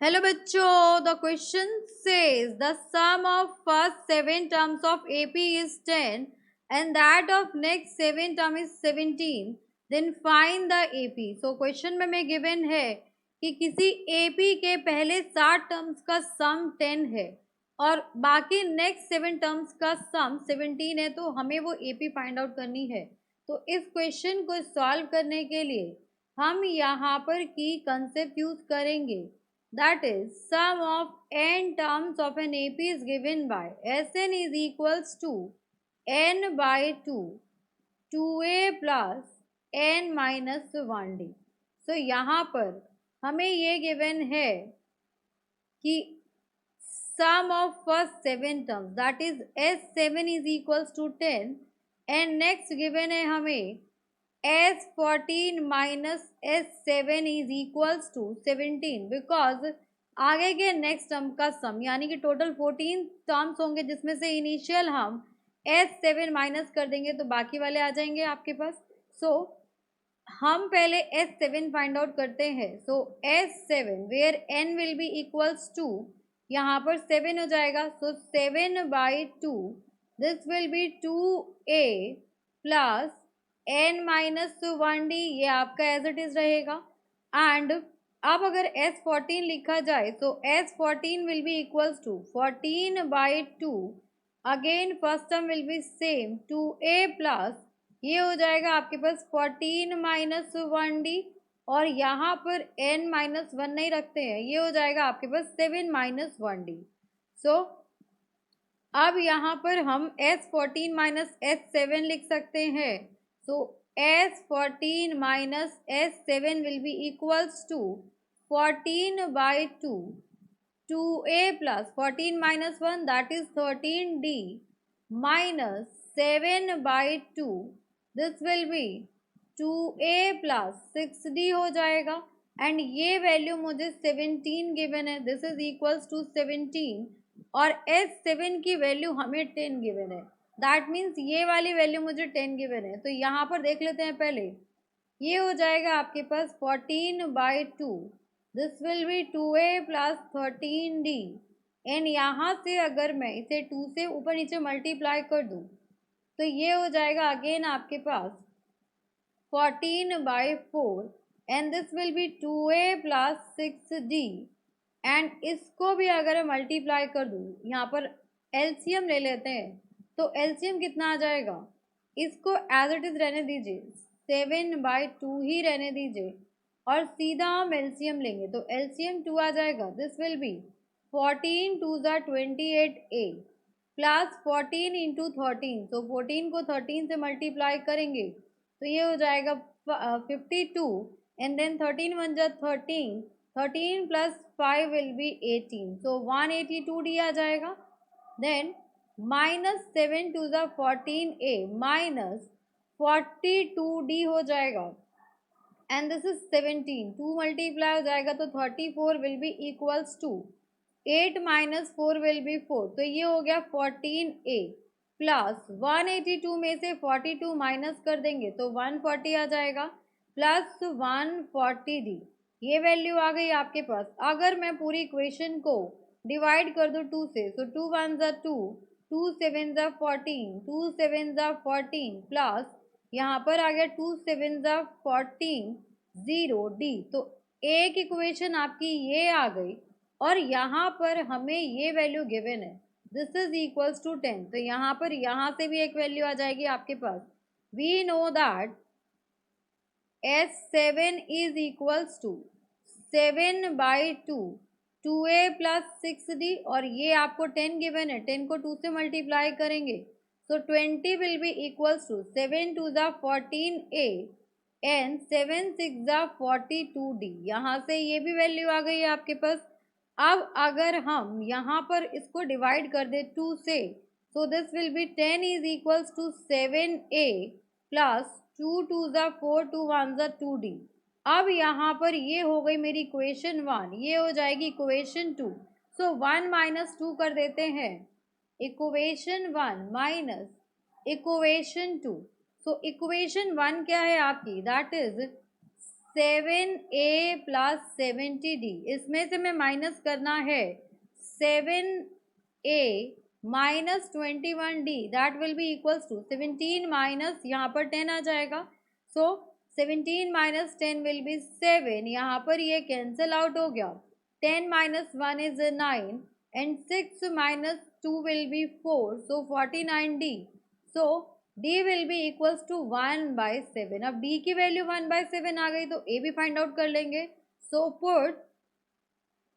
Hello बच्चों, the question says the sum of first 7 terms of AP is 10 and that of next 7 term is 17, then find the AP. So question में given है कि किसी AP के पहले 7 terms का सम 10 है और बाकी नेक्स्ट 7 टर्म्स का सम 17 है, तो हमें वो एपी फाइंड आउट करनी है। तो इस क्वेश्चन को सॉल्व करने के लिए हम यहाँ पर की कंसेप्ट यूज करेंगे, that is sum of n terms of an AP is given by Sn is equals to n by 2 2a plus n minus 1d। so यहाँ पर हमें ये गिवन है कि sum of first 7 terms that is S7 is equals to 10 and next given है हमें S14 minus S7 is equals to 17 because आगे के नेक्स्ट टर्म का सम यानी कि टोटल 14 टर्म्स होंगे जिसमें से इनिशियल हम S7 माइनस कर देंगे तो बाकी वाले आ जाएंगे आपके पास। सो हम पहले S7 फाइंड आउट करते हैं। So S7 where n will be equals to, यहाँ पर 7 हो जाएगा। So 7 by 2 this will be 2a plus n minus 1d, ये आपका एज इट इज रहेगा। एंड अब अगर S14 लिखा जाए तो S14 will be equals to 14 by 2, again first term will be same 2a plus ये हो जाएगा आपके पास 14 माइनस 1d और यहाँ पर n माइनस 1 नहीं रखते हैं, ये हो जाएगा आपके पास 7 माइनस 1d। सो अब यहाँ पर हम S14 माइनस S7 लिख सकते हैं। So S14 minus S7 will be equals to 14 by 2 2a plus 14 minus 1 that is 13d minus 7 by 2 this will be 2a plus 6d हो जाएगा। एंड ये वैल्यू मुझे 17 गिवन है, दिस इज इक्वल्स टू 17 और S7 की value हमें 10 given है। That means ये वाली वैल्यू मुझे 10 गिवन है। तो यहाँ पर देख लेते हैं पहले, ये हो जाएगा आपके पास 14 by 2 this will be 2a plus 13d and यहाँ से अगर मैं इसे 2 से ऊपर नीचे मल्टीप्लाई कर दूँ तो ये हो जाएगा अगेन आपके पास 14 by 4 and this will be 2a plus 6d and इसको भी अगर मैं मल्टीप्लाई कर दूँ, यहाँ पर एलसीएम ले लेते हैं तो एलसीएम कितना आ जाएगा, इसको एज इट इज रहने दीजिए 7 बाई 2 ही रहने दीजिए और सीधा हम एलसीएम लेंगे तो एलसीएम 2 आ जाएगा। दिस विल बी 14 2 ज़ा 28a प्लस 14 इंटू 13, तो 14 को 13 से मल्टीप्लाई करेंगे तो ये हो जाएगा 52 एंड देन 13 1 ज़ा 13, 13 plus 5 will be 18, so 182d आ जाएगा। देन माइनस 7 2 ज़ा 14a माइनस 42d हो जाएगा एंड दिस इज 17, 2 मल्टीप्लाई हो जाएगा तो 34 will be equals to 8 minus 4 will be 4, तो ये हो गया 14a प्लस 182 में से 42 माइनस कर देंगे तो 140 आ जाएगा प्लस 140d, ये वैल्यू आ गई आपके पास। अगर मैं पूरी इक्वेशन को डिवाइड कर दूँ 2 से, सो 2 1 ज़ा 2, 2 7 ज़ा 14, 2 7 ज़ा 14 प्लस यहाँ पर आ गया 2 7 ज़ा 14 0d, तो एक इक्वेशन आपकी ये आ गई और यहाँ पर हमें ये वैल्यू गिवन है दिस इज इक्वल्स टू 10, तो यहाँ पर यहाँ से भी एक वैल्यू आ जाएगी आपके पास। We know that S7 is equals to 7 by 2 2a plus 6d और ये आपको 10 गिवन है, 10 को 2 से मल्टीप्लाई करेंगे सो 20 विल बी इक्वल्स टू 7 2 ज़ा 14a एंड 7 6 ज़ा 42d, यहाँ से ये भी वैल्यू आ गई है आपके पास। अब अगर हम यहाँ पर इसको डिवाइड कर दे 2 से, so this will be 10 is equals to 7a plus 2 2 ज़ा 4 2 1 ज़ा 2d। अब यहाँ पर ये हो गई मेरी इक्वेशन 1, ये हो जाएगी इक्वेशन 2। सो 1 माइनस 2 कर देते हैं, equation 1 minus equation 2। So equation 1 क्या है आपकी, that is 7a plus 70d, इसमें से मैं माइनस करना है 7a minus 21d, that will be equals to 17 minus यहाँ पर 10 आ जाएगा, so 17 minus 10 will be 7, यहाँ पर ये कैंसिल आउट हो गया, 10 minus 1 is 9 and 6 minus 2 will be 4, so 49d, so d will be equals to 1 by 7. अब d की वैल्यू 1 by 7 आ गई तो a भी फाइंड आउट कर लेंगे, so put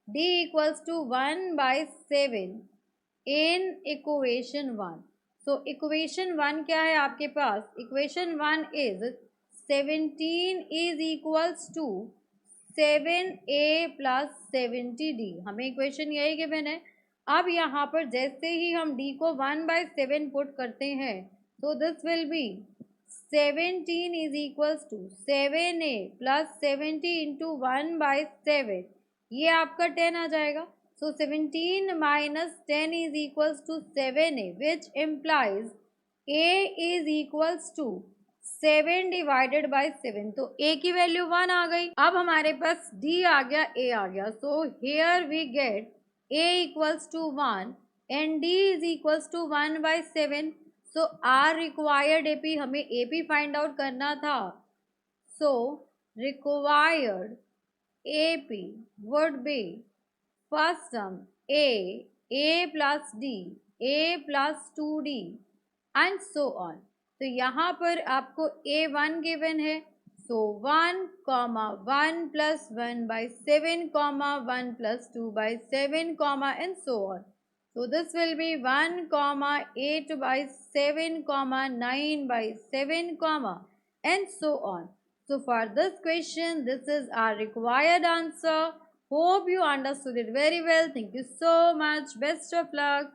d equals to 1 by 7 in equation 1. so equation 1 क्या है आपके पास, equation 1 is 17 is equals to 7a plus 70d, हमें इक्वेशन यही गिवन है। अब यहाँ पर जैसे ही हम d को 1 by 7 पुट करते हैं तो this will B 17 is equals to 7a plus 70 into 1 by 7, ये आपका 10 आ जाएगा, so 17 minus 10 is equals to 7a, which implies a is equals to 7 divided by 7, तो a की वैल्यू 1 आ गई। अब हमारे पास d आ गया, a आ गया, so here we get a equals to 1 and d is equals to 1 by 7, so our required ap, हमें ap find out करना था, so required ap would be first term a plus d, a plus 2d and so on। तो यहाँ पर आपको a1 given है, so 1 comma 1 plus 1 by 7 comma 1 plus 2 by 7 comma and so on, so this will be 1 comma 8 by 7 comma 9 by 7 comma and so on। so for this question, this is our required answer. Hope you understood it very well. Thank you so much. Best of luck.